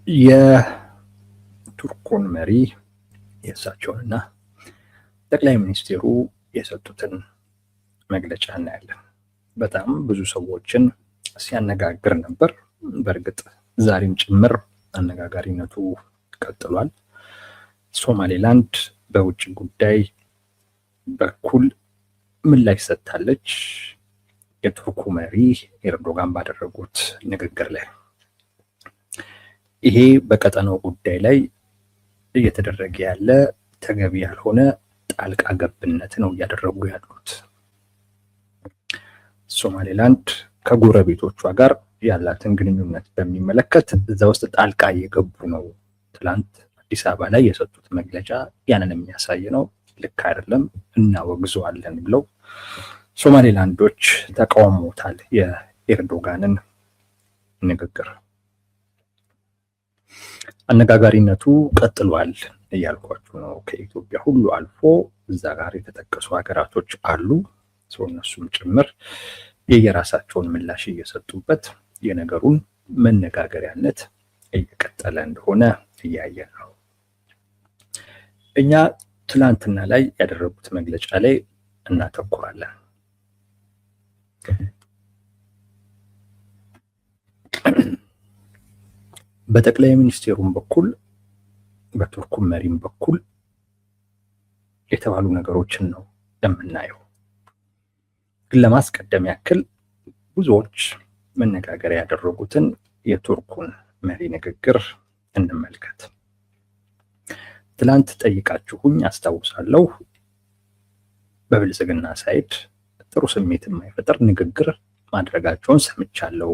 የቱርኩን መሪ የእሳቸውንና ጠቅላይ ሚኒስትሩ የሰጡትን መግለጫ እናያለን። በጣም ብዙ ሰዎችን ሲያነጋግር ነበር። በእርግጥ ዛሬም ጭምር አነጋጋሪነቱ ቀጥሏል። ሶማሌላንድ በውጭ ጉዳይ በኩል ምላሽ ሰጥታለች። የቱርኩ መሪ ኤርዶጋን ባደረጉት ንግግር ላይ ይሄ በቀጠናው ጉዳይ ላይ እየተደረገ ያለ ተገቢ ያልሆነ ጣልቃ ገብነት ነው እያደረጉ ያሉት። ሶማሌላንድ ከጎረቤቶቿ ጋር ያላትን ግንኙነት በሚመለከት እዛ ውስጥ ጣልቃ እየገቡ ነው። ትላንት አዲስ አበባ ላይ የሰጡት መግለጫ ያንን የሚያሳይ ነው። ልክ አይደለም፣ እናወግዘዋለን ብለው ሶማሌላንዶች ተቃውሞታል የኤርዶጋንን ንግግር። አነጋጋሪነቱ ቀጥሏል እያልኳችሁ ነው። ከኢትዮጵያ ሁሉ አልፎ እዛ ጋር የተጠቀሱ ሀገራቶች አሉ። እነሱም ጭምር የየራሳቸውን ምላሽ እየሰጡበት የነገሩን መነጋገሪያነት እየቀጠለ እንደሆነ እያየን ነው። እኛ ትላንትና ላይ ያደረጉት መግለጫ ላይ እናተኩራለን። በጠቅላይ ሚኒስትሩም በኩል በቱርኩም መሪም በኩል የተባሉ ነገሮችን ነው የምናየው። ግን ለማስቀደም ያክል ብዙዎች መነጋገሪያ ያደረጉትን የቱርኩን መሪ ንግግር እንመልከት። ትላንት ጠይቃችሁኝ አስታውሳለሁ። በብልጽግና ሳይድ ጥሩ ስሜት የማይፈጥር ንግግር ማድረጋቸውን ሰምቻለሁ።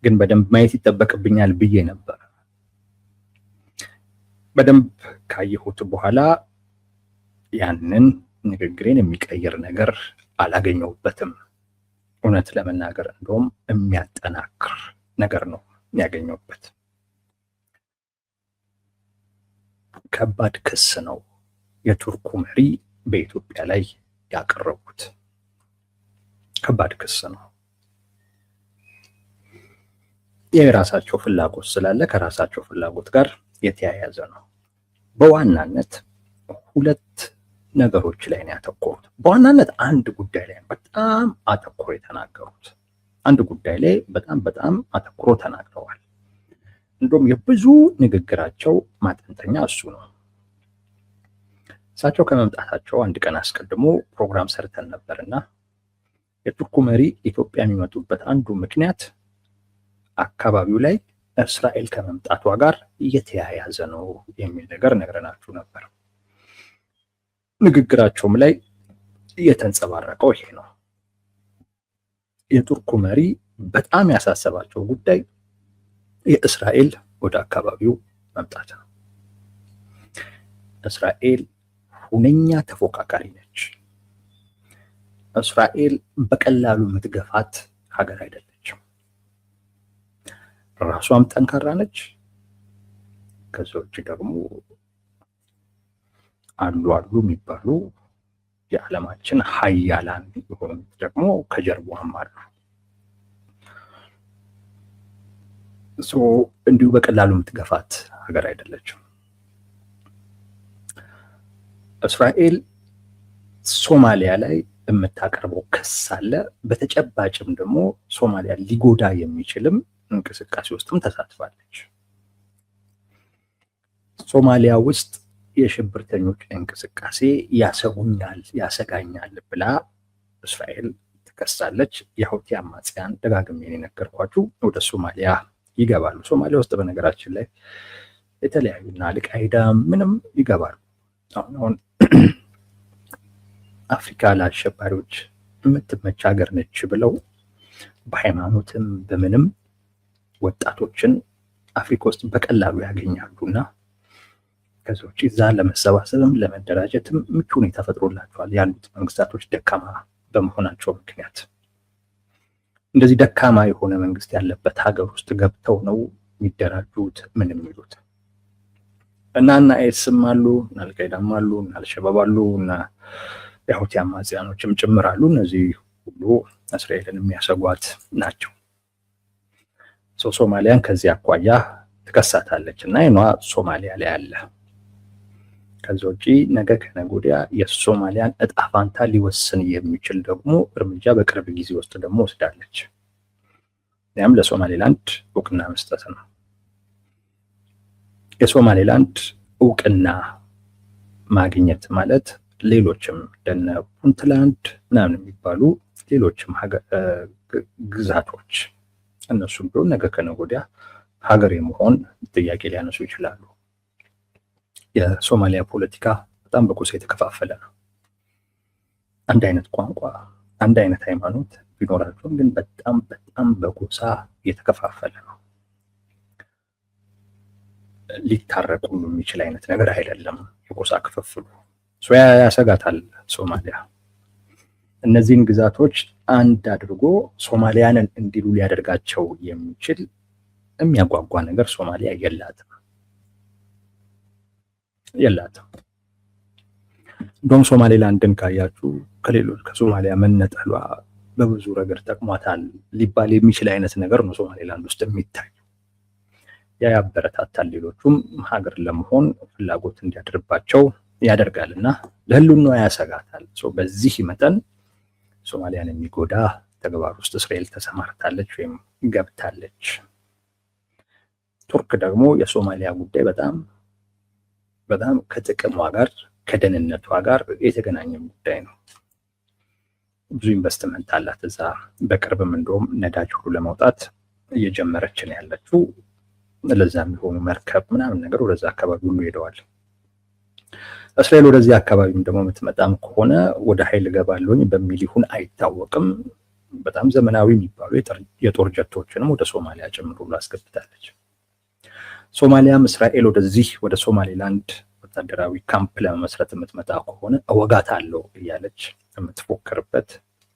ግን በደንብ ማየት ይጠበቅብኛል ብዬ ነበር። በደንብ ካየሁት በኋላ ያንን ንግግሬን የሚቀይር ነገር አላገኘሁበትም። እውነት ለመናገር እንደውም የሚያጠናክር ነገር ነው ያገኘሁበት። ከባድ ክስ ነው የቱርኩ መሪ በኢትዮጵያ ላይ ያቀረቡት። ከባድ ክስ ነው። የራሳቸው ፍላጎት ስላለ ከራሳቸው ፍላጎት ጋር የተያያዘ ነው። በዋናነት ሁለት ነገሮች ላይ ነው ያተኮሩት። በዋናነት አንድ ጉዳይ ላይ በጣም አተኩሮ የተናገሩት አንድ ጉዳይ ላይ በጣም አተኩሮ ተናግረዋል። እንደውም የብዙ ንግግራቸው ማጠንጠኛ እሱ ነው። እሳቸው ከመምጣታቸው አንድ ቀን አስቀድሞ ፕሮግራም ሰርተን ነበርና የቱርኩ መሪ ኢትዮጵያ የሚመጡበት አንዱ ምክንያት አካባቢው ላይ እስራኤል ከመምጣቷ ጋር እየተያያዘ ነው የሚል ነገር ነግረናችሁ ነበር። ንግግራቸውም ላይ እየተንጸባረቀው ይሄ ነው። የቱርኩ መሪ በጣም ያሳሰባቸው ጉዳይ የእስራኤል ወደ አካባቢው መምጣት ነው። እስራኤል ሁነኛ ተፎካካሪ ነች። እስራኤል በቀላሉ የምትገፋት ሀገር አይደለችም። ራሷም ጠንካራ ነች። ከዛዎች ደግሞ አሉ የሚባሉ የዓለማችን ሀያላን የሆኑት ደግሞ ከጀርባዋም አሉ። እንዲሁ በቀላሉ የምትገፋት ሀገር አይደለችም። እስራኤል ሶማሊያ ላይ የምታቀርበው ክስ አለ። በተጨባጭም ደግሞ ሶማሊያ ሊጎዳ የሚችልም እንቅስቃሴ ውስጥም ተሳትፋለች። ሶማሊያ ውስጥ የሽብርተኞች እንቅስቃሴ ያሰጋኛል ብላ እስራኤል ትከሳለች። የሁቲ አማጽያን ደጋግሜ የነገርኳችሁ ወደ ሶማሊያ ይገባሉ። ሶማሊያ ውስጥ በነገራችን ላይ የተለያዩና አልቃይዳ ምንም ይገባሉ። አሁን አፍሪካ ለአሸባሪዎች የምትመች ሀገር ነች ብለው በሃይማኖትም በምንም ወጣቶችን አፍሪካ ውስጥ በቀላሉ ያገኛሉና ከዛ ውጭ እዛ ለመሰባሰብም ለመደራጀትም ምቹ ሁኔታ ፈጥሮላቸዋል። ያሉት መንግስታቶች ደካማ በመሆናቸው ምክንያት እንደዚህ ደካማ የሆነ መንግስት ያለበት ሀገር ውስጥ ገብተው ነው የሚደራጁት ምን የሚሉት እና አይኤስም አሉ እና አልቃይዳም አሉ እና አልሸባብ አሉ እና የሁቲ አማጽያኖችም ጭምር አሉ። እነዚህ ሁሉ እስራኤልን የሚያሰጓት ናቸው። ሶማሊያን ከዚህ አኳያ ትከሳታለች እና አይኗ ሶማሊያ ላይ አለ። ከዛ ውጪ ነገ ከነገ ወዲያ የሶማሊያን እጣ ፋንታ ሊወስን የሚችል ደግሞ እርምጃ በቅርብ ጊዜ ውስጥ ደግሞ ወስዳለች። ያም ለሶማሌላንድ እውቅና መስጠት ነው። የሶማሌላንድ እውቅና ማግኘት ማለት ሌሎችም እንደነ ፑንትላንድ ምናምን የሚባሉ ሌሎችም ግዛቶች እነሱም ቢሆን ነገ ከነገ ወዲያ ሀገር የመሆን ጥያቄ ሊያነሱ ይችላሉ። የሶማሊያ ፖለቲካ በጣም በጎሳ የተከፋፈለ ነው። አንድ አይነት ቋንቋ፣ አንድ አይነት ሃይማኖት ቢኖራቸውም ግን በጣም በጎሳ የተከፋፈለ ነው። ሊታረቁ የሚችል አይነት ነገር አይደለም የጎሳ ክፍፍሉ። ያሰጋታል ሶማሊያ። እነዚህን ግዛቶች አንድ አድርጎ ሶማሊያንን እንዲሉ ሊያደርጋቸው የሚችል የሚያጓጓ ነገር ሶማሊያ የላትም። እንደውም ሶማሌላንድን ካያችሁ ከሌሎች ከሶማሊያ መነጠሏ በብዙ ረገድ ጠቅሟታል ሊባል የሚችል አይነት ነገር ነው ሶማሌላንድ ውስጥ የሚታየው። ያ ያበረታታል፣ ሌሎቹም ሀገር ለመሆን ፍላጎት እንዲያድርባቸው ያደርጋልና ለህልውና ያሰጋታል። በዚህ መጠን ሶማሊያን የሚጎዳ ተግባር ውስጥ እስራኤል ተሰማርታለች ወይም ገብታለች። ቱርክ ደግሞ የሶማሊያ ጉዳይ በጣም ከጥቅሟ ጋር ከደህንነቷ ጋር የተገናኘ ጉዳይ ነው። ብዙ ኢንቨስትመንት አላት እዛ። በቅርብም እንደውም ነዳጅ ሁሉ ለማውጣት እየጀመረች ነው ያለችው። ለዛ የሚሆኑ መርከብ ምናምን ነገር ወደዛ አካባቢ ሁሉ ሄደዋል። እስራኤል ወደዚህ አካባቢም ደግሞ የምትመጣም ከሆነ ወደ ኃይል ገባለሁኝ በሚል ይሁን አይታወቅም፣ በጣም ዘመናዊ የሚባሉ የጦር ጀቶችንም ወደ ሶማሊያ ጭምር ሁሉ አስገብታለች። ሶማሊያም እስራኤል ወደዚህ ወደ ሶማሌላንድ ወታደራዊ ካምፕ ለመመስረት የምትመጣ ከሆነ እወጋታለሁ እያለች የምትፎክርበት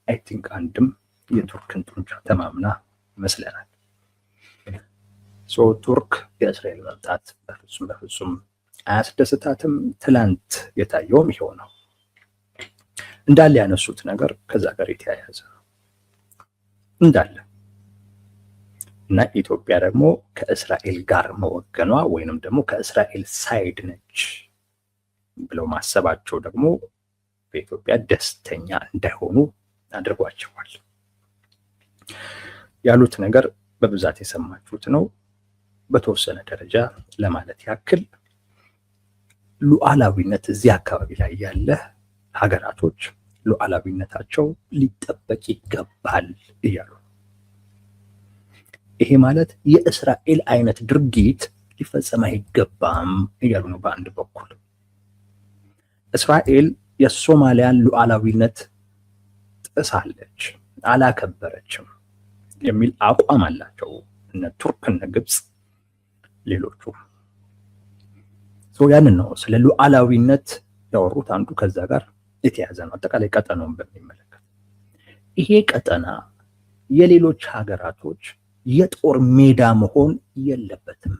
አይ ቲንክ አንድም የቱርክን ጡንቻ ተማምና ይመስለናል። ቱርክ የእስራኤል መምጣት በፍጹም አያስደስታትም። ትላንት የታየውም ይሄው ነው። እንዳለ ያነሱት ነገር ከዛ ጋር የተያያዘ ነው እንዳለ እና ኢትዮጵያ ደግሞ ከእስራኤል ጋር መወገኗ ወይንም ደግሞ ከእስራኤል ሳይድ ነች ብለው ማሰባቸው ደግሞ በኢትዮጵያ ደስተኛ እንዳይሆኑ አድርጓቸዋል። ያሉት ነገር በብዛት የሰማችሁት ነው። በተወሰነ ደረጃ ለማለት ያክል ሉዓላዊነት እዚህ አካባቢ ላይ ያለ ሀገራቶች ሉዓላዊነታቸው ሊጠበቅ ይገባል እያሉ፣ ይሄ ማለት የእስራኤል አይነት ድርጊት ሊፈጸም አይገባም እያሉ ነው። በአንድ በኩል እስራኤል የሶማሊያን ሉዓላዊነት ጥሳለች፣ አላከበረችም የሚል አቋም አላቸው እነ ቱርክ፣ እነ ግብፅ፣ ሌሎቹ። ያንን ነው ስለ ሉዓላዊነት ያወሩት። አንዱ ከዛ ጋር የተያዘ ነው። አጠቃላይ ቀጠናውን በሚመለከት ይሄ ቀጠና የሌሎች ሀገራቶች የጦር ሜዳ መሆን የለበትም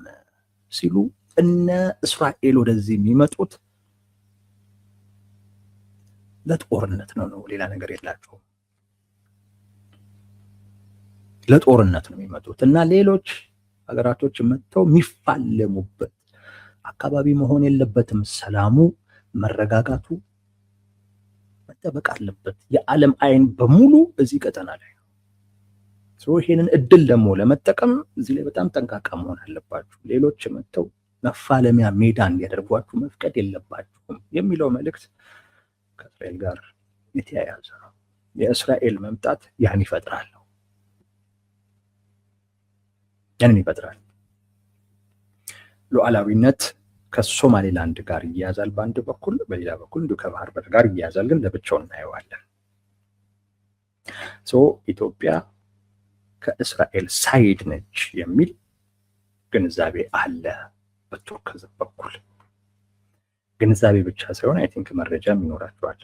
ሲሉ እነ እስራኤል ወደዚህ የሚመጡት ለጦርነት ነው። ሌላ ነገር የላቸውም። ለጦርነት ነው የሚመጡት እና ሌሎች ሀገራቶች መጥተው የሚፋለሙበት አካባቢ መሆን የለበትም። ሰላሙ፣ መረጋጋቱ መጠበቅ አለበት። የዓለም አይን በሙሉ እዚህ ቀጠና ላይ ነው። ይሄንን እድል ደግሞ ለመጠቀም እዚህ ላይ በጣም ጠንቃቃ መሆን አለባችሁ። ሌሎች መጥተው መፋለሚያ ሜዳ እንዲያደርጓችሁ መፍቀድ የለባችሁም የሚለው መልእክት ከእስራኤል ጋር የተያያዘ ነው። የእስራኤል መምጣት ያንን ይፈጥራል። ሉዓላዊነት ከሶማሌላንድ ጋር ይያዛል በአንድ በኩል፣ በሌላ በኩል እንዲሁ ከባህር በር ጋር ይያዛል፣ ግን ለብቻው እናየዋለን። ኢትዮጵያ ከእስራኤል ሳይድ ነች የሚል ግንዛቤ አለ በቱርክ በኩል። ግንዛቤ ብቻ ሳይሆን አይ ቲንክ መረጃም ይኖራቸዋል።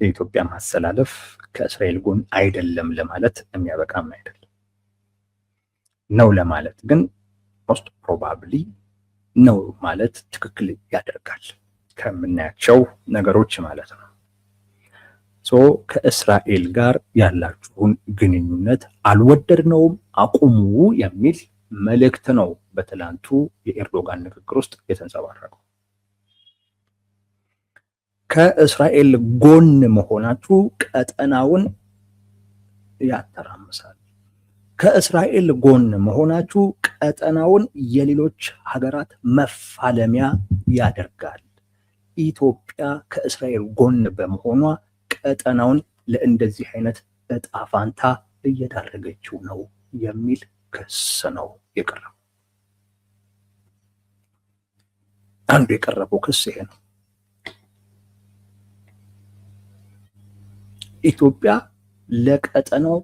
የኢትዮጵያ ማሰላለፍ ከእስራኤል ጎን አይደለም ለማለት የሚያበቃም አይደለም። ነው ለማለት ግን ሞስት ፕሮባብሊ ነው ማለት ትክክል ያደርጋል ከምናያቸው ነገሮች ማለት ነው። ከእስራኤል ጋር ያላችሁን ግንኙነት አልወደድነውም፣ አቁሙ የሚል መልእክት ነው በትላንቱ የኤርዶጋን ንግግር ውስጥ የተንጸባረቀው። ከእስራኤል ጎን መሆናችሁ ቀጠናውን ያተራምሳል። ከእስራኤል ጎን መሆናችሁ ቀጠናውን የሌሎች ሀገራት መፋለሚያ ያደርጋል። ኢትዮጵያ ከእስራኤል ጎን በመሆኗ ቀጠናውን ለእንደዚህ አይነት እጣ ፋንታ እየዳረገችው ነው የሚል ክስ ነው የቀረበው። አንዱ የቀረበው ክስ ይሄ ነው። ኢትዮጵያ ለቀጠናው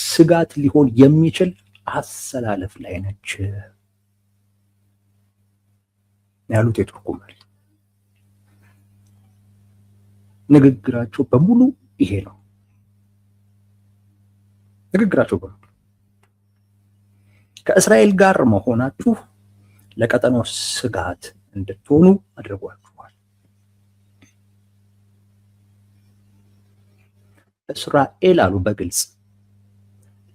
ስጋት ሊሆን የሚችል አሰላለፍ ላይ ነች ያሉት የቱርኩ መሪ። ንግግራቸው በሙሉ ይሄ ነው። ንግግራቸው በሙሉ ከእስራኤል ጋር መሆናችሁ ለቀጠናው ስጋት እንድትሆኑ አድርጓችኋል። እስራኤል አሉ በግልጽ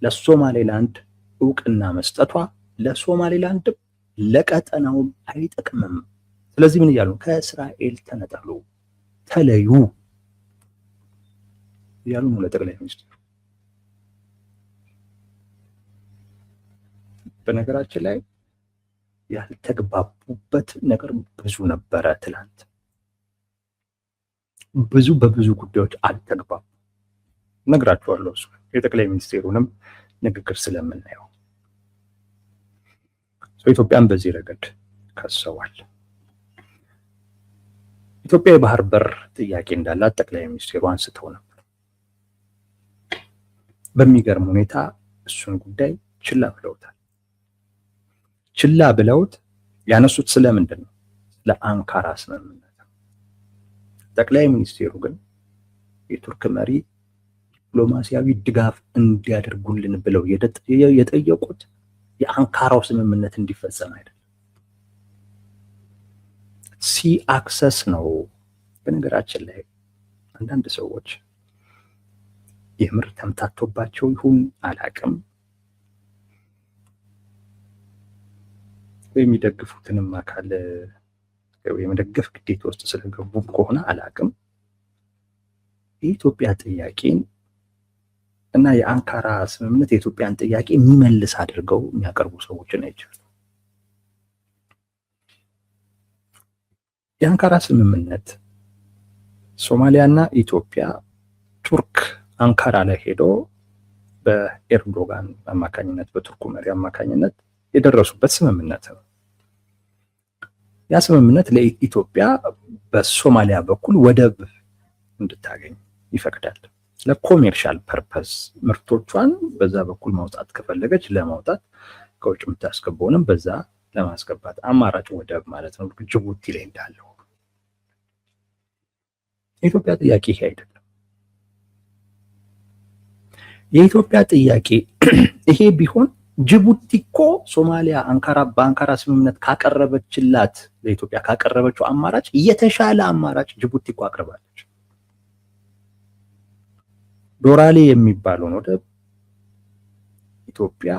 ለሶማሌላንድ እውቅና መስጠቷ ለሶማሌላንድ ለቀጠናውም አይጠቅምም። ስለዚህ ምን እያሉ ከእስራኤል ተነጠሉ፣ ተለዩ እያሉ ነው ለጠቅላይ ሚኒስትሩ። በነገራችን ላይ ያልተግባቡበት ነገር ብዙ ነበረ። ትላንት በብዙ ጉዳዮች አልተግባቡ። ነግራችኋለሁ። እሱ የጠቅላይ ሚኒስትሩንም ንግግር ስለምናየው ኢትዮጵያን በዚህ ረገድ ከሰዋል። ኢትዮጵያ የባህር በር ጥያቄ እንዳላት ጠቅላይ ሚኒስትሩ አንስተው ነበር። በሚገርም ሁኔታ እሱን ጉዳይ ችላ ብለውታል። ችላ ብለውት ያነሱት ስለምንድን ነው? ለአንካራ ስምምነት። ጠቅላይ ሚኒስትሩ ግን የቱርክ መሪ ዲፕሎማሲያዊ ድጋፍ እንዲያደርጉልን ብለው የጠየቁት የአንካራው ስምምነት እንዲፈጸም አይደለም፣ ሲ አክሰስ ነው። በነገራችን ላይ አንዳንድ ሰዎች የምር ተምታቶባቸው ይሁን አላቅም፣ የሚደግፉትንም አካል የመደገፍ ግዴታ ውስጥ ስለገቡ ከሆነ አላቅም፣ የኢትዮጵያ ጥያቄን እና የአንካራ ስምምነት የኢትዮጵያን ጥያቄ የሚመልስ አድርገው የሚያቀርቡ ሰዎችን አይቻሉ። የአንካራ ስምምነት ሶማሊያና ኢትዮጵያ ቱርክ አንካራ ላይ ሄዶ በኤርዶጋን አማካኝነት በቱርኩ መሪ አማካኝነት የደረሱበት ስምምነት ነው። ያ ስምምነት ለኢትዮጵያ በሶማሊያ በኩል ወደብ እንድታገኝ ይፈቅዳል። ለኮሜርሻል ፐርፐስ ምርቶቿን በዛ በኩል ማውጣት ከፈለገች ለማውጣት ከውጭ የምታስገባውንም በዛ ለማስገባት አማራጭ ወደብ ማለት ነው። ጅቡቲ ላይ እንዳለው የኢትዮጵያ ጥያቄ ይሄ አይደለም። የኢትዮጵያ ጥያቄ ይሄ ቢሆን ጅቡቲ እኮ ሶማሊያ በአንካራ ስምምነት ካቀረበችላት ለኢትዮጵያ ካቀረበችው አማራጭ የተሻለ አማራጭ ጅቡቲ እኮ አቅርባለች። ዶራሌ የሚባለውን ወደብ ኢትዮጵያ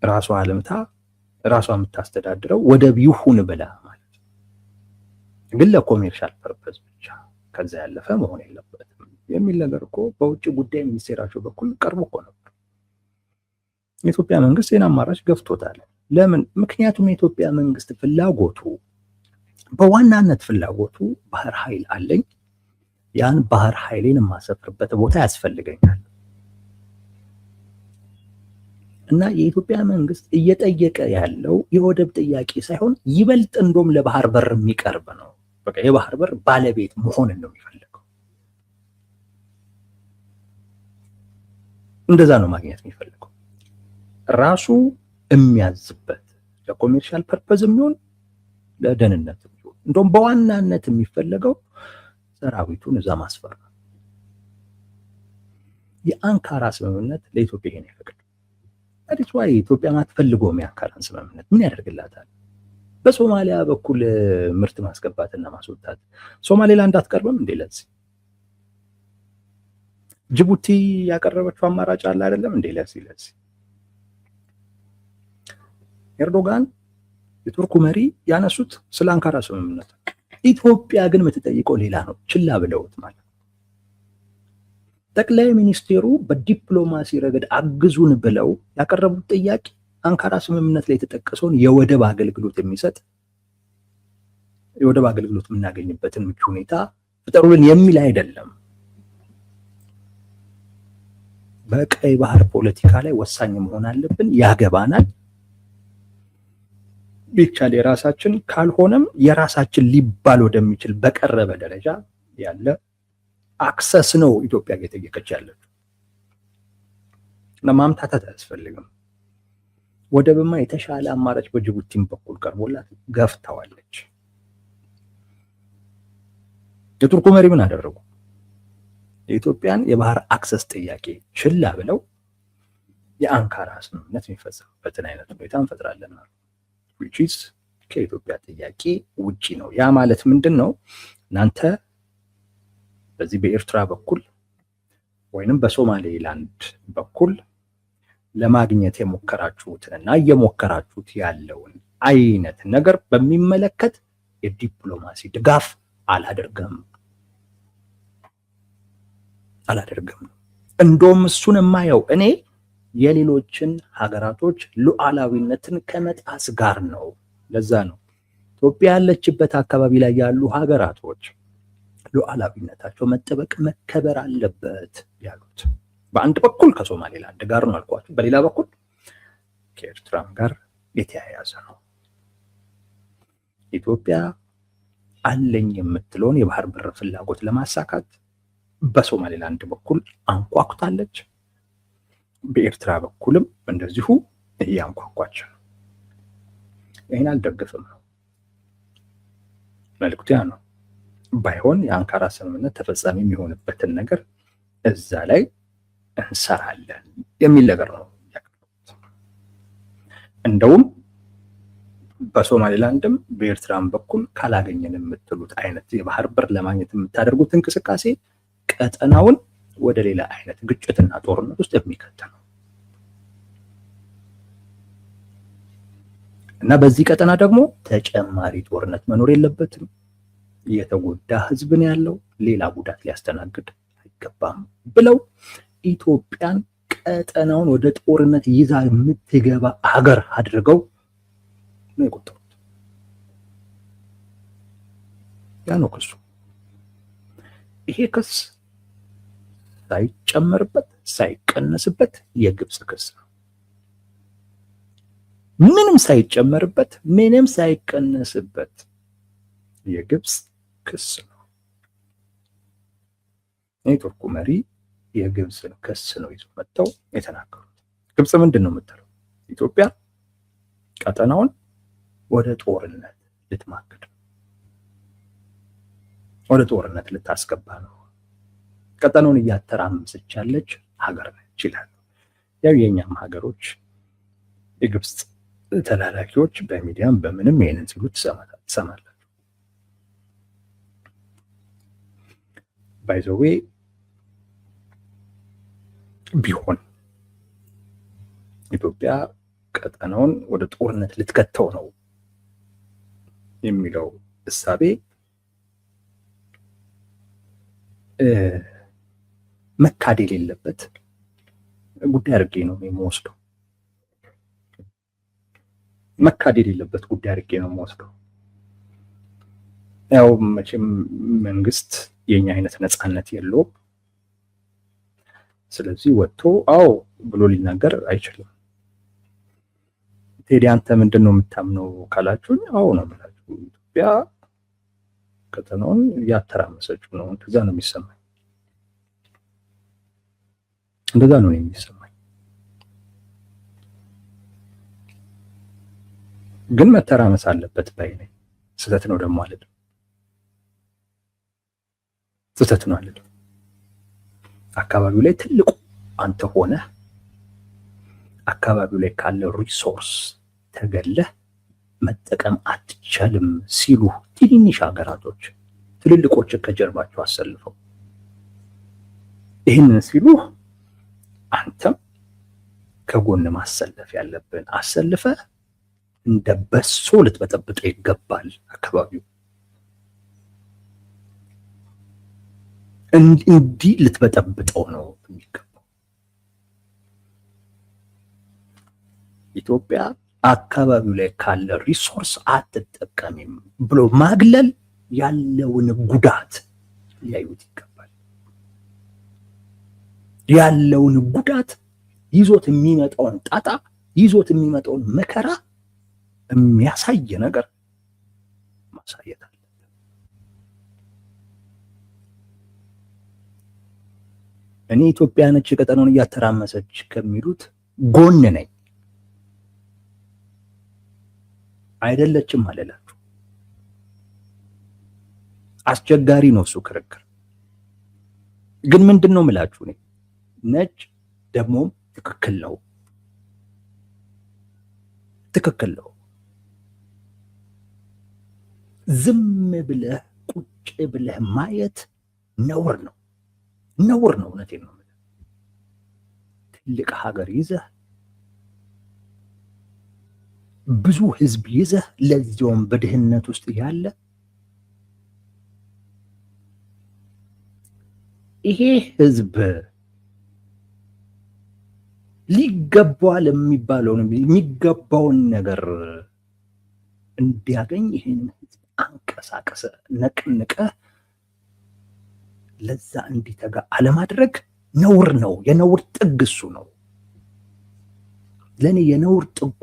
ራሷ አለምታ ራሷ የምታስተዳድረው ወደብ ይሁን ብላ ማለት ነው። ግን ለኮሜርሻል ፐርፐስ ብቻ ከዛ ያለፈ መሆን የለበትም የሚል ነገር እኮ በውጭ ጉዳይ ሚኒስቴራቸው በኩል ቀርቦ እኮ ነበር። የኢትዮጵያ መንግስት ይህን አማራጭ ገፍቶታል። ለምን? ምክንያቱም የኢትዮጵያ መንግስት ፍላጎቱ በዋናነት ፍላጎቱ ባህር ኃይል አለኝ፣ ያን ባህር ኃይሌን የማሰፍርበት ቦታ ያስፈልገኛል እና የኢትዮጵያ መንግስት እየጠየቀ ያለው የወደብ ጥያቄ ሳይሆን ይበልጥ እንደውም ለባህር በር የሚቀርብ ነው። በቃ የባህር በር ባለቤት መሆንን ነው የሚፈልገው። እንደዛ ነው ማግኘት የሚፈልገው። ራሱ የሚያዝበት ለኮሜርሻል ፐርፐዝ የሚሆን ለደህንነት የሚሆን እንደውም በዋናነት የሚፈለገው ሰራዊቱን እዛ ማስፈር ነው። የአንካራ ስምምነት ለኢትዮጵያ ይሄን ያፈቅድ አዲስ ዋይ ኢትዮጵያ ማትፈልገው የአንካራን ስምምነት ምን ያደርግላታል? በሶማሊያ በኩል ምርት ማስገባትና ማስወጣት ሶማሌላንድ አትቀርብም እንዴ? ለዚህ ጅቡቲ ያቀረበችው አማራጭ አለ አይደለም እንዴ? ለዚህ ኤርዶጋን የቱርኩ መሪ ያነሱት ስለ አንካራ ስምምነት፣ ኢትዮጵያ ግን የምትጠይቀው ሌላ ነው። ችላ ብለውት ማለት ጠቅላይ ሚኒስቴሩ በዲፕሎማሲ ረገድ አግዙን ብለው ያቀረቡት ጥያቄ አንካራ ስምምነት ላይ የተጠቀሰውን የወደብ አገልግሎት የሚሰጥ የወደብ አገልግሎት የምናገኝበትን ምቹ ሁኔታ ፍጠሩልን የሚል አይደለም። በቀይ ባህር ፖለቲካ ላይ ወሳኝ መሆን አለብን፣ ያገባናል። ቢቻል የራሳችን ካልሆነም የራሳችን ሊባል ወደሚችል በቀረበ ደረጃ ያለ አክሰስ ነው ኢትዮጵያ እየጠየቀች ያለችው እና ማምታታት አያስፈልግም። ወደብማ የተሻለ አማራጭ በጅቡቲም በኩል ቀርቦላት ገፍተዋለች። የቱርኩ መሪ ምን አደረጉ? የኢትዮጵያን የባህር አክሰስ ጥያቄ ችላ ብለው የአንካራ ስምምነት የሚፈጸምበትን አይነት ሁኔታ እንፈጥራለን አሉ። which is ከኢትዮጵያ ጥያቄ ውጪ ነው። ያ ማለት ምንድን ነው? እናንተ በዚህ በኤርትራ በኩል ወይንም በሶማሌላንድ በኩል ለማግኘት የሞከራችሁትንና እየሞከራችሁት ያለውን አይነት ነገር በሚመለከት የዲፕሎማሲ ድጋፍ አላደርግም። እንደውም እሱን የማየው እኔ የሌሎችን ሀገራቶች ሉዓላዊነትን ከመጣስ ጋር ነው። ለዛ ነው ኢትዮጵያ ያለችበት አካባቢ ላይ ያሉ ሀገራቶች ሉዓላዊነታቸው መጠበቅ መከበር አለበት ያሉት። በአንድ በኩል ከሶማሌላንድ ጋር ነው አልኳችሁ፣ በሌላ በኩል ከኤርትራም ጋር የተያያዘ ነው። ኢትዮጵያ አለኝ የምትለውን የባህር በር ፍላጎት ለማሳካት በሶማሌላንድ በኩል አንኳኩታለች፣ በኤርትራ በኩልም እንደዚሁ እያንኳኳች ነው። ይህን አልደግፍም ነው መልዕክቱ፣ ያ ነው። ባይሆን የአንካራ ስምምነት ተፈጻሚ የሚሆንበትን ነገር እዛ ላይ እንሰራለን የሚል ነገር ነው። እንደውም በሶማሌላንድም በኤርትራም በኩል ካላገኘን የምትሉት አይነት የባህር በር ለማግኘት የምታደርጉት እንቅስቃሴ ቀጠናውን ወደ ሌላ አይነት ግጭትና ጦርነት ውስጥ የሚከት ነው እና በዚህ ቀጠና ደግሞ ተጨማሪ ጦርነት መኖር የለበትም። የተጎዳ ህዝብን ያለው ሌላ ጉዳት ሊያስተናግድ አይገባም ብለው ኢትዮጵያን ቀጠናውን ወደ ጦርነት ይዛ የምትገባ ሀገር አድርገው ነው የቆጠሩት። ያ ነው ክሱ። ይሄ ክስ ሳይጨመርበት ሳይቀነስበት የግብፅ ክስ ነው። ምንም ሳይጨመርበት ምንም ሳይቀነስበት የግብፅ ክስ ነው። የቱርኩ መሪ የግብፅን ክስ ነው ይዞ መጥተው የተናገሩት። ግብፅ ምንድን ነው የምትለው? ኢትዮጵያ ቀጠናውን ወደ ጦርነት ልትማግድ ነው፣ ወደ ጦርነት ልታስገባ ነው፣ ቀጠናውን እያተራመሰች ያለች ሀገር ነች ይላሉ። ያው የኛም ሀገሮች የግብፅ ተላላኪዎች በሚዲያም በምንም ይሄንን ሲሉ ትሰማላችሁ። ባይ ዘ ዌይ ቢሆን ኢትዮጵያ ቀጠናውን ወደ ጦርነት ልትከተው ነው የሚለው እሳቤ መካድ የሌለበት ጉዳይ አድርጌ ነው የምወስደው። መካድ የሌለበት ጉዳይ አድርጌ ነው የምወስደው። ያው መቼም መንግስት የኛ አይነት ነፃነት የለውም። ስለዚህ ወጥቶ አዎ ብሎ ሊናገር አይችልም። ቴዲ አንተ ምንድን ነው የምታምነው ካላችሁኝ፣ አዎ ነው የምላችሁ። ኢትዮጵያ ቀጠናውን እያተራመሰችው ነው። እንደዛ ነው የሚሰማኝ፣ እንደዛ ነው የሚሰማኝ። ግን መተራመስ አለበት ባይ ነኝ። ስህተት ነው ደግሞ አልልም፣ ስህተት ነው አልልም። አካባቢው ላይ ትልቁ አንተ ሆነ አካባቢው ላይ ካለው ሪሶርስ ተገለህ መጠቀም አትቻልም ሲሉ ትንንሽ ሀገራቶች ትልልቆች ከጀርባቸው አሰልፈው ይህንን ሲሉ አንተም ከጎን ማሰለፍ ያለብን አሰልፈ እንደ በሶ ልትበጠብጠው ይገባል። አካባቢው እንዲህ ልትበጠብጠው ነው የሚገባው። ኢትዮጵያ አካባቢው ላይ ካለ ሪሶርስ አትጠቀሚም ብሎ ማግለል ያለውን ጉዳት ሊያዩት ይገባል። ያለውን ጉዳት ይዞት የሚመጣውን ጣጣ ይዞት የሚመጣውን መከራ የሚያሳይ ነገር ማሳየት አለ። እኔ ኢትዮጵያ ነች ቀጠናውን እያተራመሰች ከሚሉት ጎን ነኝ። አይደለችም አለላችሁ። አስቸጋሪ ነው እሱ ክርክር። ግን ምንድነው ምላችሁ እኔ ነጭ ደግሞ ትክክል ነው፣ ትክክል ነው። ዝም ብለህ ቁጭ ብለህ ማየት ነውር ነው፣ ነውር ነው። እውነቴን ነው። ትልቅ ሀገር ይዘህ ብዙ ህዝብ ይዘህ ለዚያውም በድህነት ውስጥ ያለ ይሄ ህዝብ ሊገባዋል የሚገባውን ነገር እንዲያገኝ ይሄን ህዝብ አንቀሳቀሰ ነቅንቀ ለዛ እንዲተጋ አለማድረግ ነውር ነው። የነውር ጥግ እሱ ነው። ለኔ የነውር ጥጉ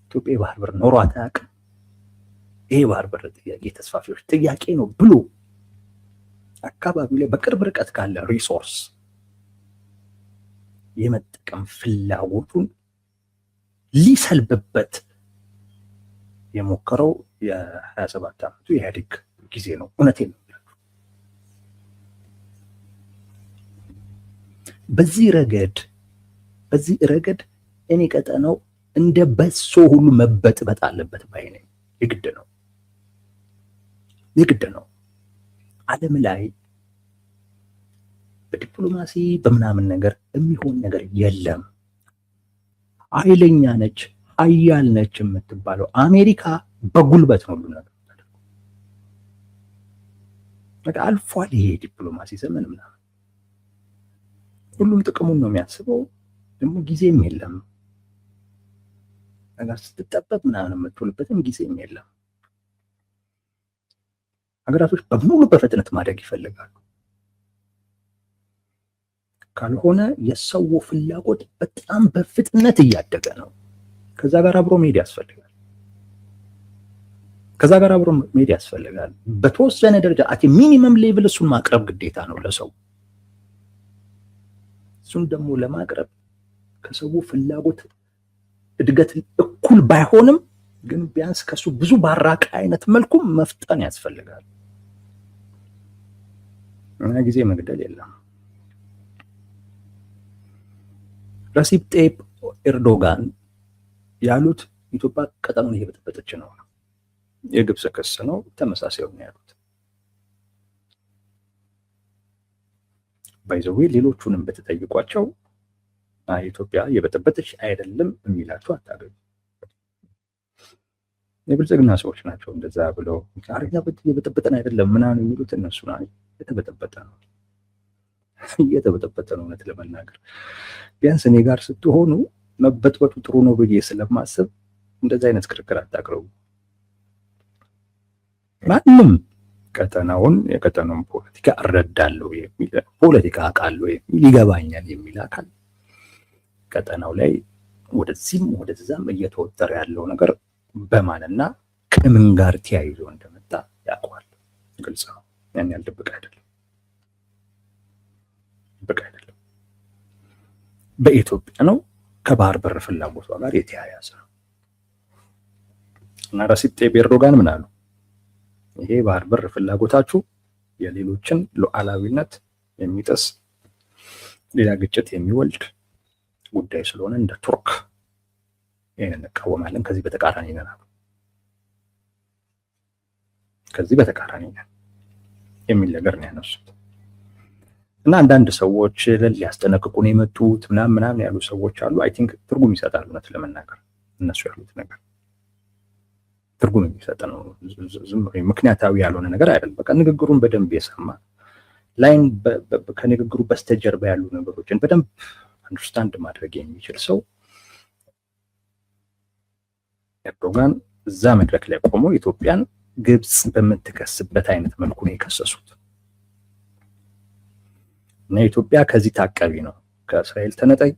ኢትዮጵያ ባህር በር ኖሯት አያውቅም። ይሄ ባህር በር ጥያቄ ተስፋፊዎች ጥያቄ ነው ብሎ አካባቢው ላይ በቅርብ ርቀት ካለ ሪሶርስ የመጠቀም ፍላጎቱን ሊሰልብበት የሞከረው የ27 ዓመቱ የኢህአዴግ ጊዜ ነው። እውነቴን ነው። በዚህ ረገድ እኔ ቀጠናው እንደ በሶ ሁሉ መበጥበጥ አለበት ባይ ነኝ። የግድ ነው። ዓለም ላይ በዲፕሎማሲ በምናምን ነገር የሚሆን ነገር የለም። ኃይለኛ ነች ኃያል ነች የምትባለው አሜሪካ በጉልበት ነው ሁሉ ነገር በቃ አልፏል። ይሄ ዲፕሎማሲ ዘመን ምናምን ሁሉም ጥቅሙን ነው የሚያስበው። ደግሞ ጊዜም የለም ነገር ስትጠበቅ ምናምን የምትውልበትም ጊዜም የለም። ሀገራቶች በሙሉ በፍጥነት ማደግ ይፈልጋሉ። ካልሆነ የሰው ፍላጎት በጣም በፍጥነት እያደገ ነው። ከዛ ጋር አብሮ መሄድ ያስፈልጋል። በተወሰነ ደረጃ አት ሚኒመም ሌቭል እሱን ማቅረብ ግዴታ ነው ለሰው። እሱን ደግሞ ለማቅረብ ከሰው ፍላጎት እድገት እኩል ባይሆንም ግን ቢያንስ ከሱ ብዙ ባራቀ አይነት መልኩ መፍጠን ያስፈልጋል። እና ጊዜ መግደል የለም። ረሲፕ ጣይብ ኤርዶጋን ያሉት ኢትዮጵያ ቀጠናውን እየበጠበጠች ነው። የግብጽ ክስ ነው፣ ተመሳሳይ ነው ያሉት። ባይዘዌ ሌሎቹንም በተጠይቋቸው ኢትዮጵያ እየበጠበጠች አይደለም የሚላቸው አታገኙ። የብልጽግና ሰዎች ናቸው እንደዛ ብለው አረኛ እየበጠበጠን አይደለም ምናምን የሚሉት እነሱ ናቸው። እየተበጠበጠ ነው። እውነት ለመናገር ቢያንስ እኔ ጋር ስትሆኑ መበጥበጡ ጥሩ ነው ብዬ ስለማስብ እንደዛ አይነት ክርክር አታቅርቡ። ማንም የቀጠናውን ፖለቲካ እረዳለሁ የሚል ፖለቲካ አውቃለሁ የሚል ይገባኛል የሚል አካል ቀጠናው ላይ ወደዚህም ወደዛም እየተወጠረ ያለው ነገር በማንና ከምን ጋር ተያይዞ እንደመጣ ያውቀዋል። ግልጽ ነው። ያን ያህል ድብቅ አይደለም። በኢትዮጵያ ነው ከባህር በር ፍላጎቷ ጋር የተያያዘ ነው። እና ረሲፕ ጣይብ ኤርዶጋን ምን አሉ? ይሄ ባህር በር ፍላጎታችሁ የሌሎችን ሉዓላዊነት የሚጥስ ሌላ ግጭት የሚወልድ ጉዳይ ስለሆነ እንደ ቱርክ ይሄን እንቃወማለን። ከዚህ በተቃራኒ ነን የሚል ነገር ነው ያነሱት። እና አንዳንድ ሰዎች ሊያስጠነቅቁን የመጡት ምናምን ያሉ ሰዎች አሉ። አይ ቲንክ ትርጉም ይሰጣሉ እውነት ለመናገር እነሱ ያሉት ነገር ትርጉም የሚሰጥ ነው። ዝም ምክንያታዊ ያልሆነ ነገር አይደለም። በቃ ንግግሩን በደንብ የሰማ ላይን ከንግግሩ በስተጀርባ ያሉ ነገሮችን በደንብ አንደርስታንድ ማድረግ የሚችል ሰው ኤርዶጋን እዛ መድረክ ላይ ቆሞ ኢትዮጵያን ግብጽ በምትከስበት አይነት መልኩ ነው የከሰሱት እና ኢትዮጵያ ከዚህ ታቀቢ ነው ከእስራኤል ተነጠይ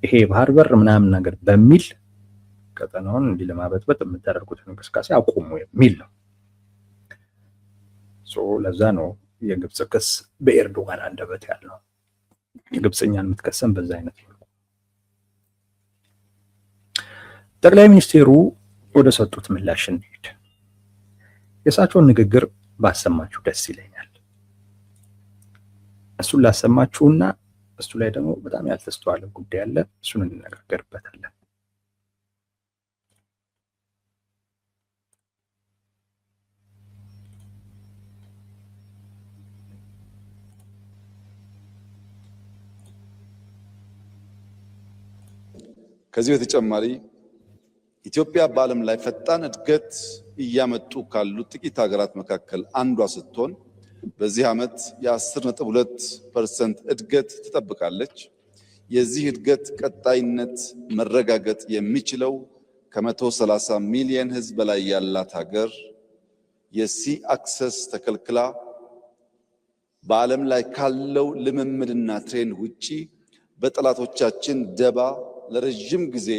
ይሄ ባህር በር ምናምን ነገር በሚል ቀጠናውን እንዲህ ለማበጥበጥ የምታደርጉትን እንቅስቃሴ አቁሙ የሚል ነው። ለዛ ነው የግብጽ ክስ በኤርዶጋን አንደበት ያለው። ግብጽኛን የምትከሰም በዛ አይነት ነው። ጠቅላይ ሚኒስቴሩ ወደ ሰጡት ምላሽ እንሂድ። የእሳቸውን ንግግር ባሰማችሁ ደስ ይለኛል። እሱን ላሰማችሁና እሱ ላይ ደግሞ በጣም ያልተስተዋለ ጉዳይ አለ። እሱን እንነጋገርበታለን። ከዚህ በተጨማሪ ኢትዮጵያ በዓለም ላይ ፈጣን እድገት እያመጡ ካሉ ጥቂት ሀገራት መካከል አንዷ ስትሆን በዚህ ዓመት የ10.2% እድገት ትጠብቃለች። የዚህ እድገት ቀጣይነት መረጋገጥ የሚችለው ከ130 ሚሊዮን ሕዝብ በላይ ያላት ሀገር የሲ አክሰስ ተከልክላ በዓለም ላይ ካለው ልምምድና ትሬንድ ውጪ በጠላቶቻችን ደባ ለረጅም ጊዜ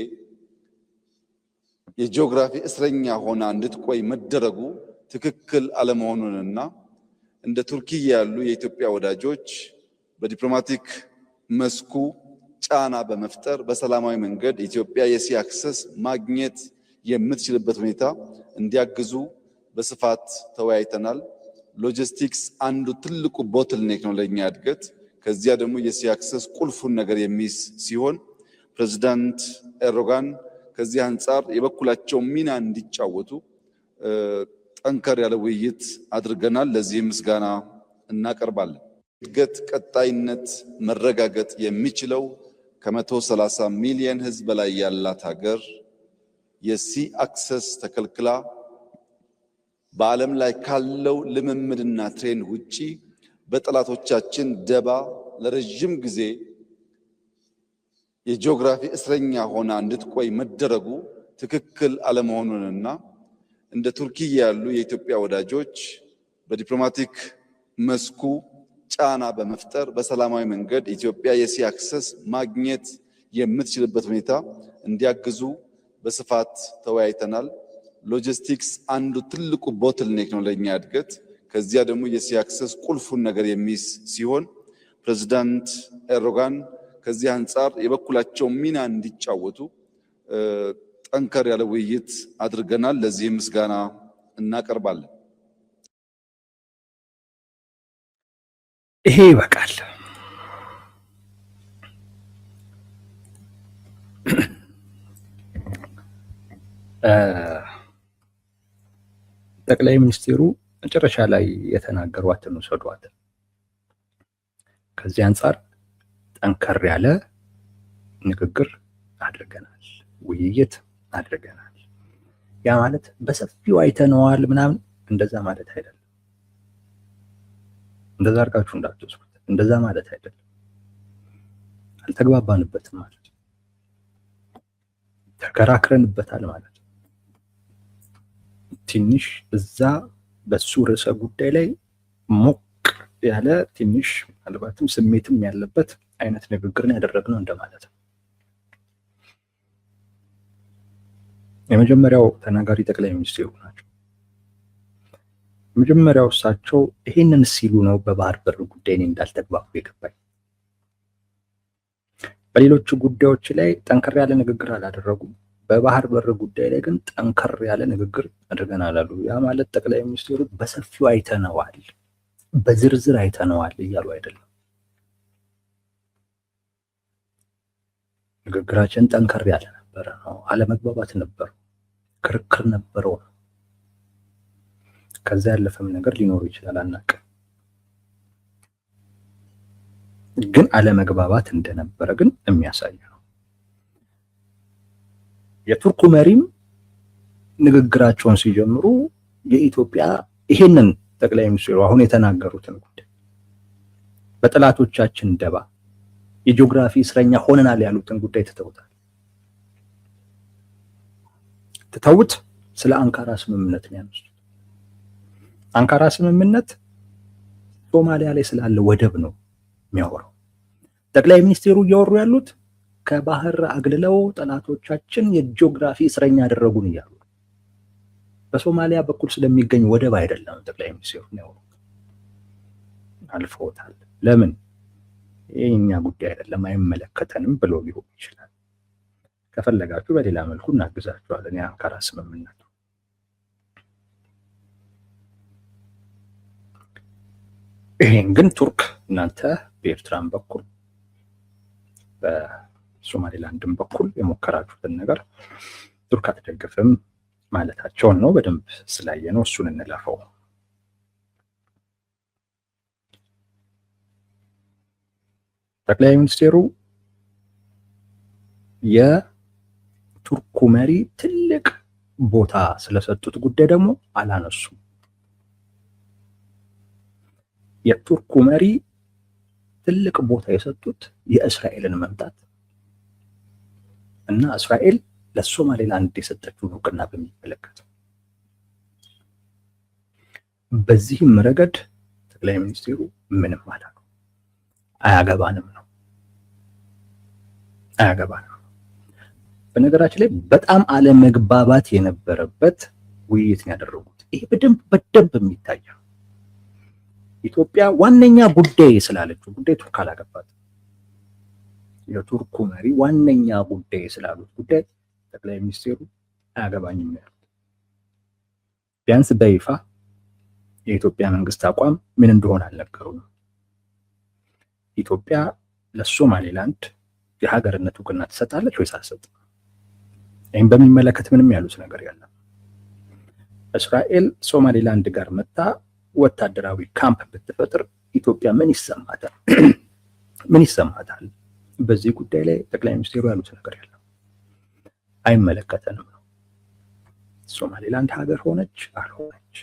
የጂኦግራፊ እስረኛ ሆና እንድትቆይ መደረጉ ትክክል አለመሆኑንና እንደ ቱርኪ ያሉ የኢትዮጵያ ወዳጆች በዲፕሎማቲክ መስኩ ጫና በመፍጠር በሰላማዊ መንገድ ኢትዮጵያ የሲ አክሰስ ማግኘት የምትችልበት ሁኔታ እንዲያግዙ በስፋት ተወያይተናል። ሎጂስቲክስ አንዱ ትልቁ ቦትልኔክ ነው ለኛ እድገት። ከዚያ ደግሞ የሲ አክሰስ ቁልፉን ነገር የሚይዝ ሲሆን ፕሬዝዳንት ኤርዶጋን ከዚህ አንጻር የበኩላቸው ሚና እንዲጫወቱ ጠንከር ያለ ውይይት አድርገናል። ለዚህም ምስጋና እናቀርባለን። እድገት ቀጣይነት መረጋገጥ የሚችለው ከ130 ሚሊዮን ሕዝብ በላይ ያላት ሀገር የሲ አክሰስ ተከልክላ በዓለም ላይ ካለው ልምምድና ትሬንድ ውጪ በጠላቶቻችን ደባ ለረጅም ጊዜ የጂኦግራፊ እስረኛ ሆና እንድትቆይ መደረጉ ትክክል አለመሆኑንና እንደ ቱርኪ ያሉ የኢትዮጵያ ወዳጆች በዲፕሎማቲክ መስኩ ጫና በመፍጠር በሰላማዊ መንገድ ኢትዮጵያ የሲ አክሰስ ማግኘት የምትችልበት ሁኔታ እንዲያግዙ በስፋት ተወያይተናል። ሎጂስቲክስ አንዱ ትልቁ ቦትልኔክ ነው ለኛ እድገት። ከዚያ ደግሞ የሲ አክሰስ ቁልፉን ነገር የሚይዝ ሲሆን ፕሬዝዳንት ኤርዶጋን ከዚህ አንጻር የበኩላቸው ሚና እንዲጫወቱ ጠንከር ያለ ውይይት አድርገናል። ለዚህም ምስጋና እናቀርባለን። ይሄ ይበቃል። ጠቅላይ ሚኒስትሩ መጨረሻ ላይ የተናገሯትን ውሰዷት። ከዚህ አንጻር ጠንከር ያለ ንግግር አድርገናል፣ ውይይት አድርገናል። ያ ማለት በሰፊው አይተነዋል ምናምን እንደዛ ማለት አይደለም። እንደዛ አድርጋችሁ እንዳትወስዱት። እንደዛ ማለት አይደለም። አልተግባባንበትም ማለት ነው። ተከራክረንበታል ማለት ነው። ትንሽ እዛ በሱ ርዕሰ ጉዳይ ላይ ሞቅ ያለ ትንሽ ምናልባትም ስሜትም ያለበት አይነት ንግግርን ያደረግነው እንደማለት ነው። የመጀመሪያው ተናጋሪ ጠቅላይ ሚኒስትሩ ናቸው። የመጀመሪያው እሳቸው ይሄንን ሲሉ ነው በባህር በር ጉዳይ እኔ እንዳልተግባቡ የገባኝ። በሌሎች ጉዳዮች ላይ ጠንከር ያለ ንግግር አላደረጉም። በባህር በር ጉዳይ ላይ ግን ጠንከር ያለ ንግግር አድርገናል አሉ። ያ ማለት ጠቅላይ ሚኒስትሩ በሰፊው አይተነዋል፣ በዝርዝር አይተነዋል እያሉ አይደለም። ንግግራችን ጠንከር ያለ ነበረ ነው። አለመግባባት ነበረው፣ ክርክር ነበረው። ከዛ ያለፈም ነገር ሊኖር ይችላል አናውቅም። ግን አለመግባባት እንደነበረ ግን የሚያሳይ ነው። የቱርኩ መሪም ንግግራቸውን ሲጀምሩ የኢትዮጵያ ይሄንን ጠቅላይ ሚኒስትሩ አሁን የተናገሩትን ጉዳይ በጠላቶቻችን ደባ የጂኦግራፊ እስረኛ ሆነናል ያሉትን ጉዳይ ትተውት ስለ አንካራ ስምምነት ነው ያነሱት። አንካራ ስምምነት ሶማሊያ ላይ ስላለ ወደብ ነው የሚያወራው። ጠቅላይ ሚኒስትሩ እያወሩ ያሉት ከባህር አግልለው ጠላቶቻችን የጂኦግራፊ እስረኛ ያደረጉን እያሉ በሶማሊያ በኩል ስለሚገኝ ወደብ አይደለም ጠቅላይ ሚኒስትሩ ነው አልፈውታል። ለምን የኛ ጉዳይ አይደለም አይመለከተንም ብሎ ሊሆን ይችላል። ከፈለጋችሁ በሌላ መልኩ እናግዛችኋለን። የአንካራ ስምምነቱ ይሄን ግን ቱርክ እናንተ በኤርትራም በኩል በሶማሌላንድም በኩል የሞከራችሁትን ነገር ቱርክ አትደግፍም ማለታቸውን ነው። በደንብ ስላየ ነው እሱን እንለፈው። ጠቅላይ ሚኒስትሩ የቱርኩ መሪ ትልቅ ቦታ ስለሰጡት ጉዳይ ደግሞ አላነሱም። የቱርኩ መሪ ትልቅ ቦታ የሰጡት የእስራኤልን መምጣት እና እስራኤል ለሶማሌላንድ የሰጠችውን እውቅና በሚመለከት በዚህም ረገድ ጠቅላይ ሚኒስትሩ ምንም አላሉ። አያገባንም ነው። በነገራችን ላይ በጣም አለመግባባት የነበረበት ውይይት ነው ያደረጉት። ይሄ በደንብ የሚታየው ኢትዮጵያ ዋነኛ ጉዳይ ስላለችው ጉዳይ ቱርክ አላገባትም። የቱርኩ መሪ ዋነኛ ጉዳይ ስላሉት ጉዳይ ጠቅላይ ሚኒስትሩ አያገባኝም ነው ያሉት። ቢያንስ በይፋ የኢትዮጵያ መንግስት አቋም ምን እንደሆነ አልነገሩም። ኢትዮጵያ ለሶማሌላንድ የሀገርነት እውቅና ትሰጣለች ወይስ አትሰጥም? ይህም በሚመለከት ምንም ያሉት ነገር የለም። እስራኤል ሶማሌላንድ ጋር መጣ ወታደራዊ ካምፕ ብትፈጥር ኢትዮጵያ ምን ይሰማታል? በዚህ ጉዳይ ላይ ጠቅላይ ሚኒስትሩ ያሉት ነገር የለም። አይመለከተንም ነው። ሶማሌላንድ ሀገር ሆነች አልሆነች፣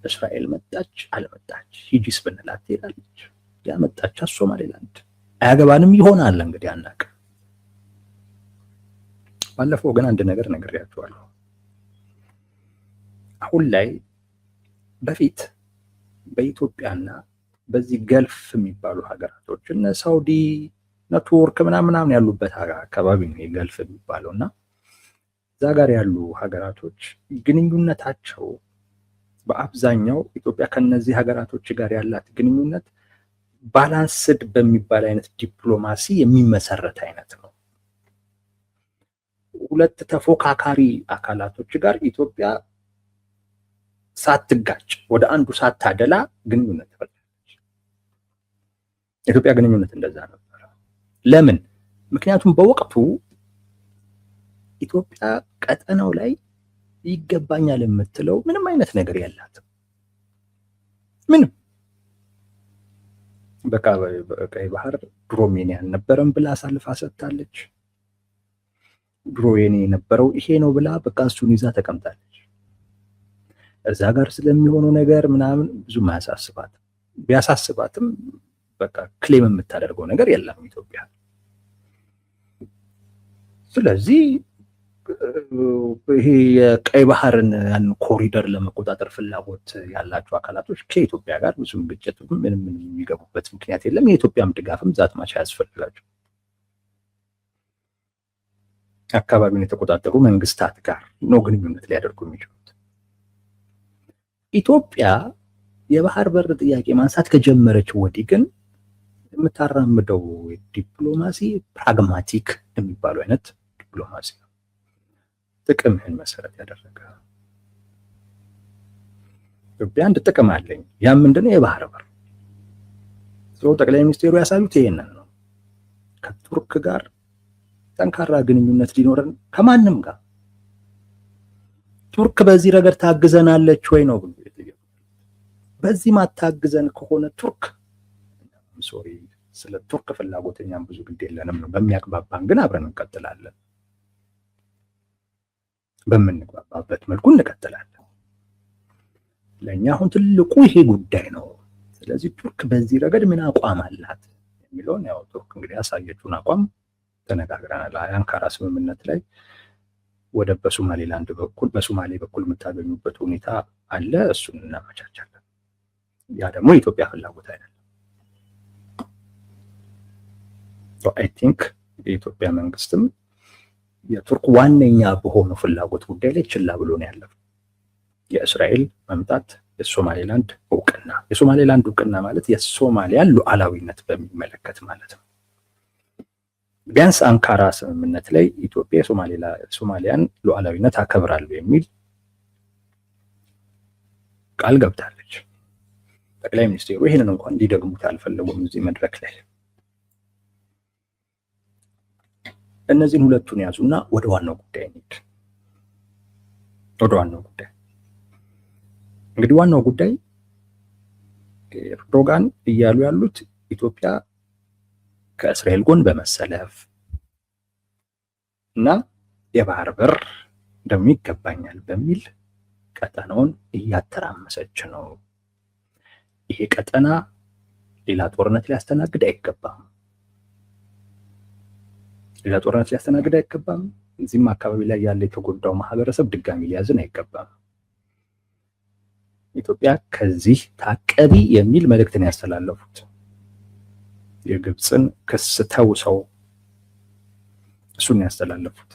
እስራኤል መጣች አልመጣች፣ ሂጂስ ብንላት ትሄዳለች። ያመጣቻት ሶማሌላንድ አያገባንም ይሆናል እንግዲህ አናውቅም። ባለፈው ግን አንድ ነገር ነግሬያችኋለሁ። አሁን ላይ በፊት በኢትዮጵያና በዚህ ገልፍ የሚባሉ ሀገራቶች እነ ሳውዲ እነ ቱርክ ምናምን ያሉበት አካባቢ ነው የገልፍ የሚባለው እና እዛ ጋር ያሉ ሀገራቶች ግንኙነታቸው በአብዛኛው ኢትዮጵያ ከነዚህ ሀገራቶች ጋር ያላት ግንኙነት ባላንስድ በሚባል አይነት ዲፕሎማሲ የሚመሰረት አይነት ነው። ሁለት ተፎካካሪ አካላቶች ጋር ኢትዮጵያ ሳትጋጭ ወደ አንዱ ሳታደላ ግንኙነት ትፈጥራለች። ኢትዮጵያ ግንኙነት እንደዛ ነበር። ለምን? ምክንያቱም በወቅቱ ኢትዮጵያ ቀጠናው ላይ ይገባኛል የምትለው ምንም አይነት ነገር የላትም። ምንም በቃ በቀይ ባህር ድሮም የኔ አልነበረም ብላ አሳልፋ ሰጥታለች። ድሮ የኔ የነበረው ይሄ ነው ብላ በቃ እሱን ይዛ ተቀምጣለች። እዛ ጋር ስለሚሆነው ነገር ምናምን ብዙም አያሳስባትም። ቢያሳስባትም በቃ ክሌም የምታደርገው ነገር የለም ኢትዮጵያ። ስለዚህ ይሄ የቀይ ባህርን ያን ኮሪደር ለመቆጣጠር ፍላጎት ያላቸው አካላቶች ከኢትዮጵያ ጋር ብዙም ግጭት ምንም የሚገቡበት ምክንያት የለም። የኢትዮጵያም ድጋፍም ዛት ማቻ ያስፈልጋቸው አካባቢውን የተቆጣጠሩ መንግስታት ጋር ነው ግንኙነት ሊያደርጉ የሚችሉት። ኢትዮጵያ የባህር በር ጥያቄ ማንሳት ከጀመረች ወዲህ ግን የምታራምደው ዲፕሎማሲ ፕራግማቲክ የሚባለው አይነት ዲፕሎማሲ ነው። ጥቅምህን መሰረት ያደረገ ኢትዮጵያ አንድ ጥቅም አለኝ፣ ያ ምንድነው? የባህር በር። ጠቅላይ ሚኒስትሩ ያሳዩት ይሄንን ነው። ከቱርክ ጋር ጠንካራ ግንኙነት ሊኖረን ከማንም ጋር ቱርክ በዚህ ረገድ ታግዘናለች ወይ ነው ብሎ የጠየቁት። በዚህ ማታግዘን ከሆነ ቱርክ ሶሪ ስለ ቱርክ ፍላጎተኛም ብዙ ግድ የለንም ነው። በሚያግባባን ግን አብረን እንቀጥላለን። በምንግባባበት መልኩ እንቀጥላለን። ለእኛ አሁን ትልቁ ይሄ ጉዳይ ነው። ስለዚህ ቱርክ በዚህ ረገድ ምን አቋም አላት የሚለውን ያው ቱርክ እንግዲህ ያሳየችውን አቋም ተነጋግረናል። የአንካራ ስምምነት ላይ ወደ በሶማሌላንድ በኩል በሶማሌ በኩል የምታገኙበት ሁኔታ አለ። እሱን እናመቻቻለን። ያ ደግሞ የኢትዮጵያ ፍላጎት አይደለም። አይ ቲንክ የኢትዮጵያ መንግስትም የቱርክ ዋነኛ በሆነው ፍላጎት ጉዳይ ላይ ችላ ብሎ ነው ያለው። የእስራኤል መምጣት፣ የሶማሌላንድ እውቅና። የሶማሌላንድ እውቅና ማለት የሶማሊያን ሉዓላዊነት በሚመለከት ማለት ነው። ቢያንስ አንካራ ስምምነት ላይ ኢትዮጵያ የሶማሊያን ሉዓላዊነት አከብራለሁ የሚል ቃል ገብታለች። ጠቅላይ ሚኒስትሩ ይህንን እንኳን እንዲደግሙት አልፈለጉም እዚህ መድረክ ላይ። እነዚህን ሁለቱን ያዙና ወደ ዋናው ጉዳይ እንሂድ። ወደ ዋናው ጉዳይ እንግዲህ ዋናው ጉዳይ ኤርዶጋን እያሉ ያሉት ኢትዮጵያ ከእስራኤል ጎን በመሰለፍ እና የባህር በር ደግሞ ይገባኛል በሚል ቀጠናውን እያተራመሰች ነው። ይሄ ቀጠና ሌላ ጦርነት ሊያስተናግድ አይገባም። ሌላ ጦርነት ሊያስተናግድ አይገባም። እዚህም አካባቢ ላይ ያለ የተጎዳው ማህበረሰብ ድጋሚ ሊያዝን አይገባም። ኢትዮጵያ ከዚህ ታቀቢ የሚል መልእክትን ያስተላለፉት የግብፅን ክስ ተውሰው እሱን ያስተላለፉት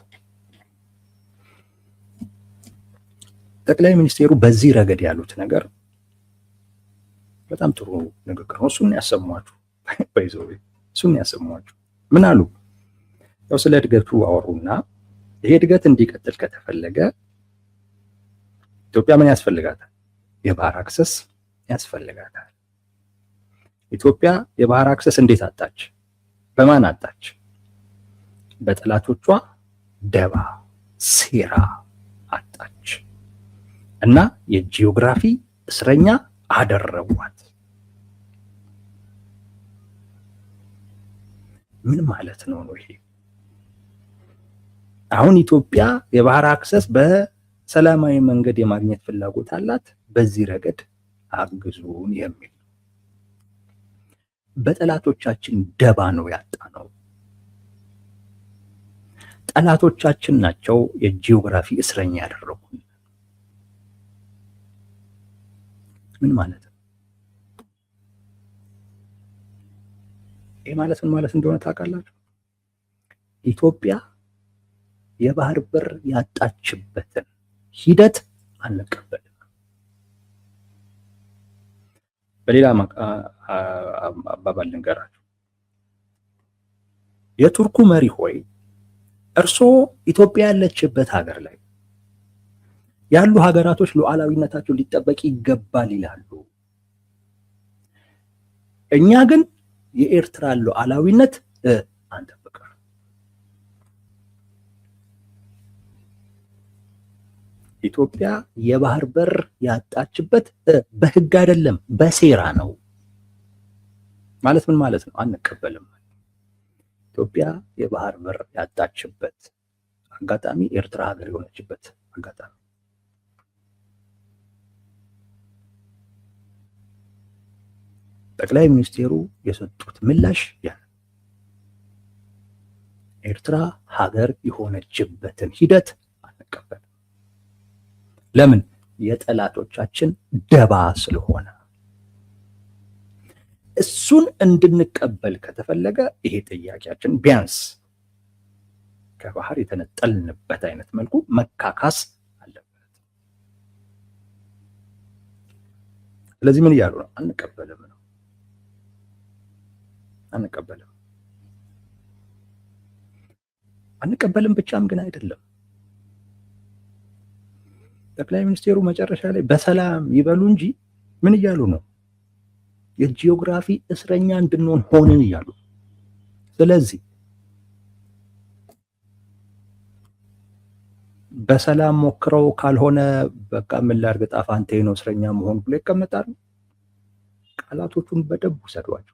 ጠቅላይ ሚኒስትሩ በዚህ ረገድ ያሉት ነገር በጣም ጥሩ ንግግር ነው። እሱን ያሰሟችሁ እሱን ያሰሟችሁ ምን አሉ? ያው ስለ እድገቱ አወሩና ይሄ እድገት እንዲቀጥል ከተፈለገ ኢትዮጵያ ምን ያስፈልጋታል? የባህር አክሰስ ያስፈልጋታል። ኢትዮጵያ የባህር አክሰስ እንዴት አጣች? በማን አጣች? በጠላቶቿ ደባ፣ ሴራ አጣች እና የጂኦግራፊ እስረኛ አደረጓት። ምን ማለት ነው ይሄ? አሁን ኢትዮጵያ የባህር አክሰስ በሰላማዊ መንገድ የማግኘት ፍላጎት አላት። በዚህ ረገድ አግዙን የሚል በጠላቶቻችን ደባ ነው ያጣነው። ጠላቶቻችን ናቸው የጂኦግራፊ እስረኛ ያደረጉን። ምን ማለት ነው? ይህ ማለት ምን ማለት እንደሆነ ታውቃላችሁ? ኢትዮጵያ የባህር በር ያጣችበትን ሂደት አንቀበልም። በሌላ አባባል ልንገራችሁ። የቱርኩ መሪ ሆይ እርስዎ ኢትዮጵያ ያለችበት ሀገር ላይ ያሉ ሀገራቶች ሉዓላዊነታቸው ሊጠበቅ ይገባል ይላሉ። እኛ ግን የኤርትራ ሉዓላዊነት አንጠብቅም። ኢትዮጵያ የባህር በር ያጣችበት በህግ አይደለም በሴራ ነው ማለት ምን ማለት ነው? አንቀበልም። ኢትዮጵያ የባህር በር ያጣችበት አጋጣሚ ኤርትራ ሀገር የሆነችበት አጋጣሚ ጠቅላይ ሚኒስትሩ የሰጡት ምላሽ ያ ኤርትራ ሀገር የሆነችበትን ሂደት አንቀበልም። ለምን? የጠላቶቻችን ደባ ስለሆነ። እሱን እንድንቀበል ከተፈለገ ይሄ ጥያቄያችን ቢያንስ ከባህር የተነጠልንበት አይነት መልኩ መካካስ አለበት። ስለዚህ ምን እያሉ ነው? አንቀበልም ነው። አንቀበልም ብቻም ግን አይደለም። ጠቅላይ ሚኒስትሩ መጨረሻ ላይ በሰላም ይበሉ እንጂ ምን እያሉ ነው? የጂኦግራፊ እስረኛ እንድንሆን ሆንን እያሉ። ስለዚህ በሰላም ሞክረው ካልሆነ በቃ ምን ላድርግ ጣፋንቴ ነው እስረኛ መሆን ብሎ ይቀመጣሉ። ቃላቶቹን በደንብ ውሰዷቸው።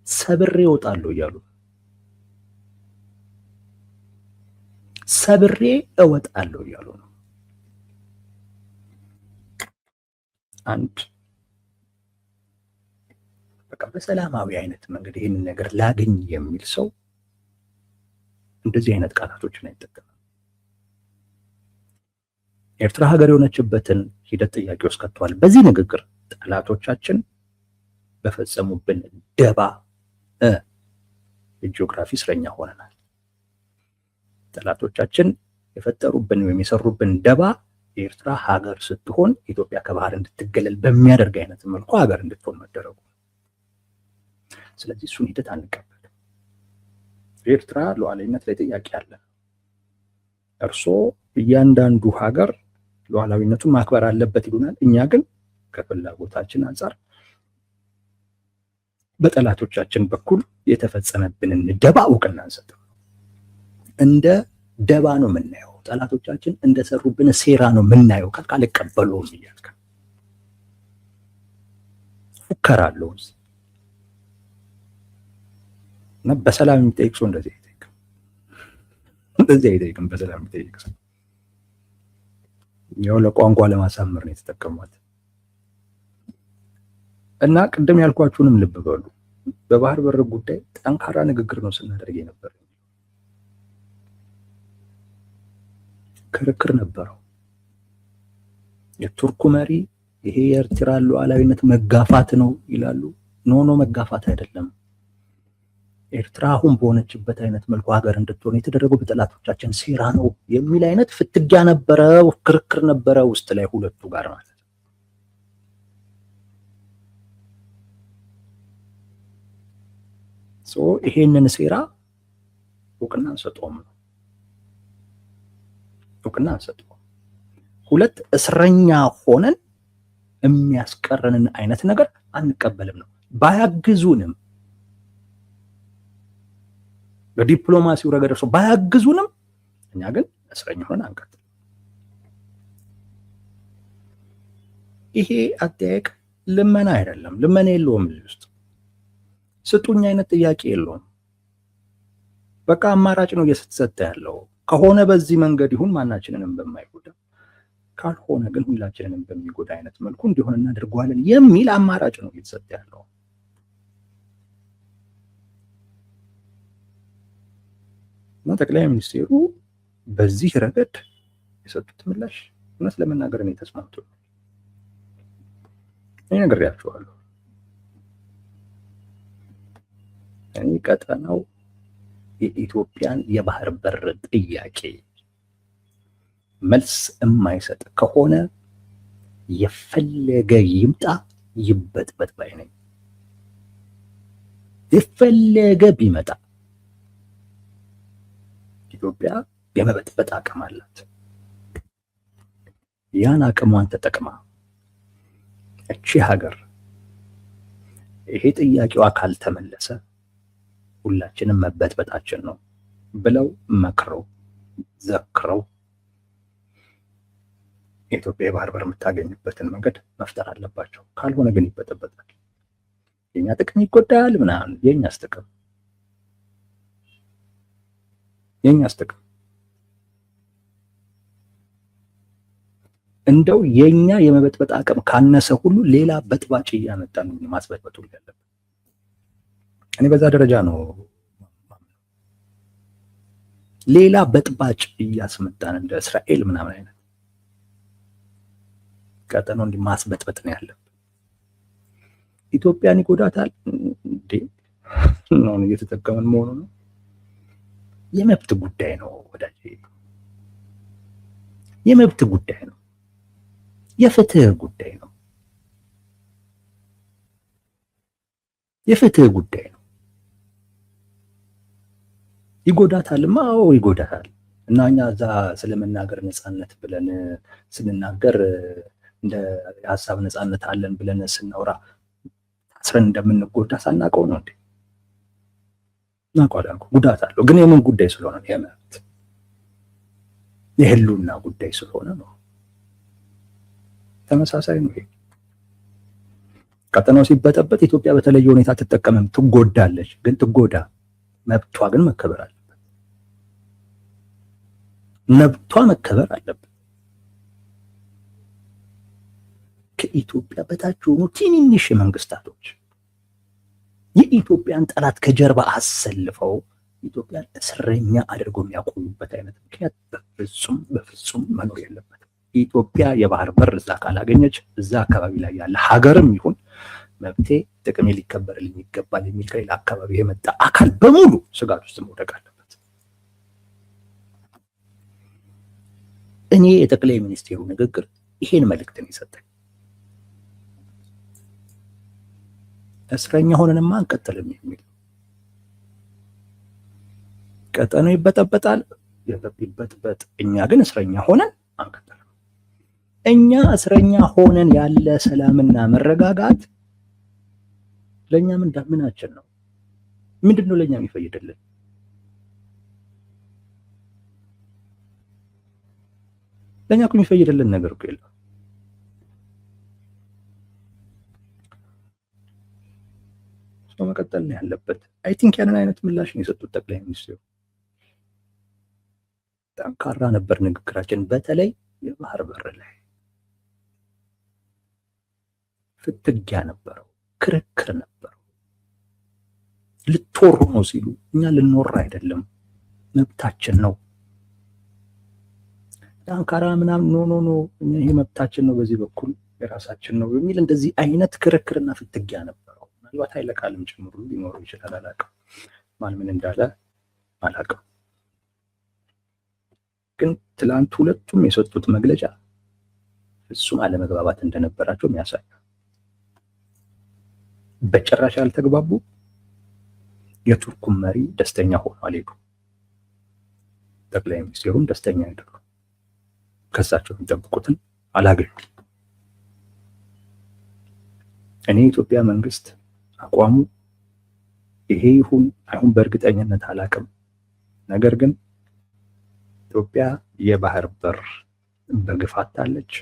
ሰብሬ እወጣለሁ እያሉ ሰብሬ እወጣለሁ እያሉ ነው። አንድ በቃ በሰላማዊ አይነት መንገድ ይህንን ነገር ላገኝ የሚል ሰው እንደዚህ አይነት ቃላቶችን አይጠቀምም። ኤርትራ ሀገር የሆነችበትን ሂደት ጥያቄ ውስጥ ከተዋል። በዚህ ንግግር ጠላቶቻችን በፈጸሙብን ደባ የጂኦግራፊ እስረኛ ሆነናል። ጠላቶቻችን የፈጠሩብን ወይም የሰሩብን ደባ የኤርትራ ሀገር ስትሆን ኢትዮጵያ ከባህር እንድትገለል በሚያደርግ አይነት መልኩ ሀገር እንድትሆን መደረጉ። ስለዚህ እሱን ሂደት አንቀበልም። የኤርትራ ሉዓላዊነት ላይ ጥያቄ አለ። እርስዎ እያንዳንዱ ሀገር ሉዓላዊነቱን ማክበር አለበት ይሉናል። እኛ ግን ከፍላጎታችን አንጻር በጠላቶቻችን በኩል የተፈጸመብንን ደባ እውቅና አንሰጥም። እንደ ደባ ነው የምናየው። ጠላቶቻችን እንደሰሩብን ሴራ ነው የምናየው። ካልቀበለውም እያልክ ፉከራለሁ እና በሰላም የሚጠይቅ ሰው እንደዚህ አይጠይቅም። በሰላም የሚጠይቅ ሰው ያው ለቋንቋ ለማሳመር ነው የተጠቀሟት። እና ቅድም ያልኳችሁንም ልብ በሉ። በባህር በር ጉዳይ ጠንካራ ንግግር ነው ስናደርግ የነበር። ክርክር ነበረው። የቱርኩ መሪ ይሄ የኤርትራ ሉዓላዊነት መጋፋት ነው ይላሉ። ኖ መጋፋት አይደለም። ኤርትራ አሁን በሆነችበት አይነት መልኩ ሀገር እንድትሆን የተደረገው በጠላቶቻችን ሴራ ነው የሚል አይነት ፍትጊያ ነበረ፣ ክርክር ነበረ ውስጥ ላይ ሁለቱ ጋር ማለት ነው። ይሄንን ሴራ እውቅና አንሰጠውም ነው እውቅና አንሰጠውም። ሁለት እስረኛ ሆነን የሚያስቀረንን አይነት ነገር አንቀበልም ነው። ባያግዙንም በዲፕሎማሲው ረገድ ደርሶ ባያግዙንም እኛ ግን እስረኛ ሆነን አንቀጥል። ይሄ አጠያየቅ ልመና አይደለም። ልመና የለውም። እዚህ ውስጥ ስጡኝ አይነት ጥያቄ የለውም። በቃ አማራጭ ነው እየተሰጠ ያለው። ከሆነ በዚህ መንገድ ይሁን ማናችንንም በማይጎዳ፣ ካልሆነ ግን ሁላችንንም በሚጎዳ አይነት መልኩ እንዲሆን እናደርገዋለን የሚል አማራጭ ነው እየተሰጠ ያለው። እና ጠቅላይ ሚኒስትሩ በዚህ ረገድ የሰጡት ምላሽ እውነት ለመናገር እኔ ተስማምቶኛል። እኔ ነግሬያቸዋለሁ። እኔ ቀጠናው የኢትዮጵያን የባህር በር ጥያቄ መልስ የማይሰጥ ከሆነ የፈለገ ይምጣ ይበጥበጥ ባይ ነኝ። የፈለገ ቢመጣ ኢትዮጵያ የመበጥበጥ አቅም አላት። ያን አቅሟን ተጠቅማ እቺ ሀገር ይሄ ጥያቄዋ ካልተመለሰ ሁላችንም መበጥበጣችን ነው ብለው መክረው ዘክረው የኢትዮጵያ የባህር በር የምታገኝበትን መንገድ መፍጠር አለባቸው። ካልሆነ ግን ይበጠበጣል። የኛ ጥቅም ይጎዳል ምናምን። የኛስ ጥቅም እንደው የኛ የመበጥበጥ አቅም ካነሰ ሁሉ ሌላ በጥባጭ እያመጣን ማስበጥበጡ ያለበት። እኔ በዛ ደረጃ ነው ሌላ በጥባጭ እያስመጣን እንደ እስራኤል ምናምን አይነት ቀጠናው እንዲህ ማስበጥበጥ ነው ያለበት። ኢትዮጵያን ይጎዳታል እንዴ ነው እየተጠቀመን መሆኑ ነው። የመብት ጉዳይ ነው ወዳጅ፣ የመብት ጉዳይ ነው። የፍትህ ጉዳይ ነው። የፍትህ ጉዳይ ነው። ይጎዳታልማ። አዎ ይጎዳታል። እና እኛ እዛ ስለመናገር ነፃነት ብለን ስንናገር እንደ የሀሳብ ነፃነት አለን ብለን ስናወራ ታስረን እንደምንጎዳ ሳናውቀው ነው እንዴ? እናውቀዋለን። ጉዳት አለው። ግን የምን ጉዳይ ስለሆነ ነው? የመብት የህልውና ጉዳይ ስለሆነ ነው። ተመሳሳይ ነው። ቀጠናው ሲበጠበጥ ኢትዮጵያ በተለየ ሁኔታ ትጠቀምም፣ ትጎዳለች። ግን ትጎዳ፣ መብቷ ግን መከበር አለበት። መብቷ መከበር አለበት። ከኢትዮጵያ በታች የሆኑ ትንንሽ መንግስታቶች የኢትዮጵያን ጠላት ከጀርባ አሰልፈው ኢትዮጵያን እስረኛ አድርገው የሚያቆዩበት አይነት ምክንያት በፍጹም መኖር የለበትም። ኢትዮጵያ የባህር በር እዛ ካላገኘች እዛ አካባቢ ላይ ያለ ሀገርም ይሁን መብቴ ጥቅሜ ሊከበርልኝ ይገባል የሚል ከሌላ አካባቢ የመጣ አካል በሙሉ ስጋት ውስጥ መውደቅ አለበት። እኔ የጠቅላይ ሚኒስቴሩ ንግግር ይሄን መልእክትን ይሰጣል። እስረኛ ሆነንማ አንቀጥልም የሚል ቀጠናው ይበጠበጣል፣ ይበጥበጥ፣ እኛ ግን እስረኛ ሆነን አንቀጥልም። እኛ እስረኛ ሆነን ያለ ሰላምና መረጋጋት ለኛ ምናችን ነው? ምንድነው ለኛ የሚፈይድልን? ለኛ እኮ የሚፈይድልን ነገር እኮ የለም። ሰው መቀጠል ነው ያለበት። አይ ቲንክ ያንን አይነት ምላሽ ነው የሰጡት ጠቅላይ ሚኒስትሩ። ጠንካራ ነበር ንግግራችን። በተለይ የባህር በር ላይ ፍትጊያ ነበረው፣ ክርክር ነበረው። ልትወሩ ነው ሲሉ እኛ ልንወራ አይደለም መብታችን ነው ጠንካራ ምናምን ኖ ይሄ መብታችን ነው በዚህ በኩል የራሳችን ነው የሚል እንደዚህ አይነት ክርክርና ፍትጊያ ነበረው። ምናልባት ኃይለ ቃልም ጭምሩ ሊኖሩ ይችላል፣ አላውቅም። ማን ምን እንዳለ አላውቅም። ግን ትላንት ሁለቱም የሰጡት መግለጫ ፍጹም አለመግባባት እንደነበራቸው የሚያሳይ በጭራሽ አልተግባቡ። የቱርኩን መሪ ደስተኛ ሆኖ አልሄዱም። ጠቅላይ ሚኒስትሩም ደስተኛ አይደሉም። ከሳቸው የሚጠብቁትን አላገኙም። እኔ የኢትዮጵያ መንግስት አቋሙ ይሄ ይሁን አይሁን በእርግጠኝነት አላውቅም። ነገር ግን ኢትዮጵያ የባህር በር በግፍ አጣለች።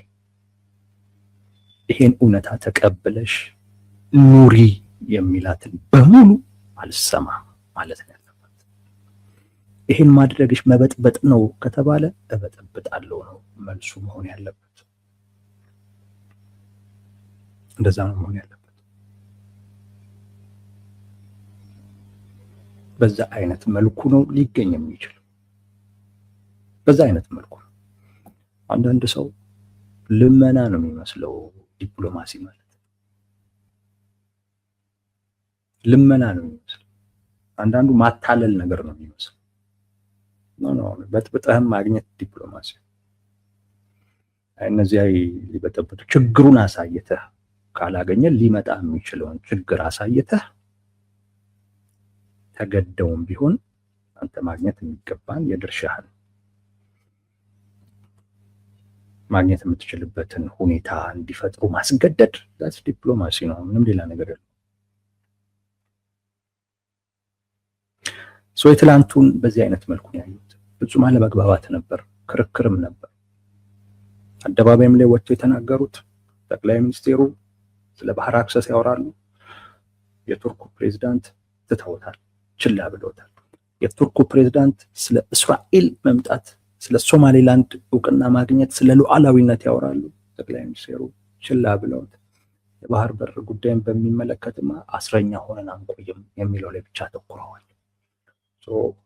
ይሄን እውነታ ተቀብለሽ ኑሪ የሚላትን በሙሉ አልሰማም ማለት ነው ያለበት። ይሄን ማድረግሽ መበጥበጥ ነው ከተባለ እበጠብጣለሁ ነው መልሱ መሆን ያለበት። እንደዛ ነው መሆን ያለበት። በዛ አይነት መልኩ ነው ሊገኝ የሚችል። በዛ አይነት መልኩ ነው። አንዳንድ ሰው ልመና ነው የሚመስለው ዲፕሎማሲ ማለት ልመና ነው የሚመስለው። አንዳንዱ ማታለል ነገር ነው የሚመስለው። ኖ በጥብጠህም ማግኘት ዲፕሎማሲ። እነዚያ ሊበጠብጡ ችግሩን አሳይተህ ካላገኘ ሊመጣ የሚችለውን ችግር አሳይተህ ተገደውም ቢሆን አንተ ማግኘት የሚገባን የድርሻህን ማግኘት የምትችልበትን ሁኔታ እንዲፈጥሩ ማስገደድ ዳትስ ዲፕሎማሲ ነው። ምንም ሌላ ነገር የለም። የትላንቱን በዚህ አይነት መልኩ ያዩት ፍጹም አለመግባባት ነበር፣ ክርክርም ነበር። አደባባይም ላይ ወጥተው የተናገሩት ጠቅላይ ሚኒስቴሩ ስለ ባህር አክሰስ ያወራሉ። የቱርኩ ፕሬዝዳንት ትተውታል፣ ችላ ብለውታል። የቱርኩ ፕሬዝዳንት ስለ እስራኤል መምጣት፣ ስለ ሶማሌላንድ እውቅና ማግኘት፣ ስለ ሉዓላዊነት ያወራሉ። ጠቅላይ ሚኒስቴሩ ችላ ብለውት የባህር በር ጉዳይን በሚመለከትማ እስረኛ ሆነን አንቆይም የሚለው ላይ ብቻ አተኩረዋል።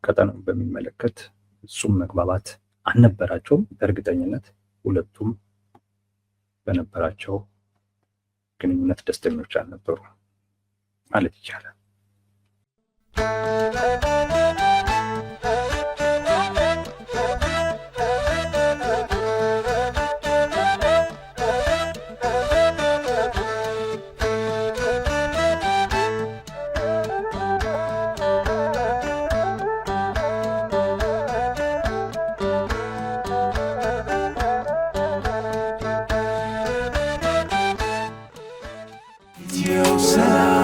ቀጠናውን በሚመለከት እሱም መግባባት አልነበራቸውም። በእርግጠኝነት ሁለቱም በነበራቸው ግንኙነት ደስተኞች አልነበሩ ማለት ይቻላል። Salam.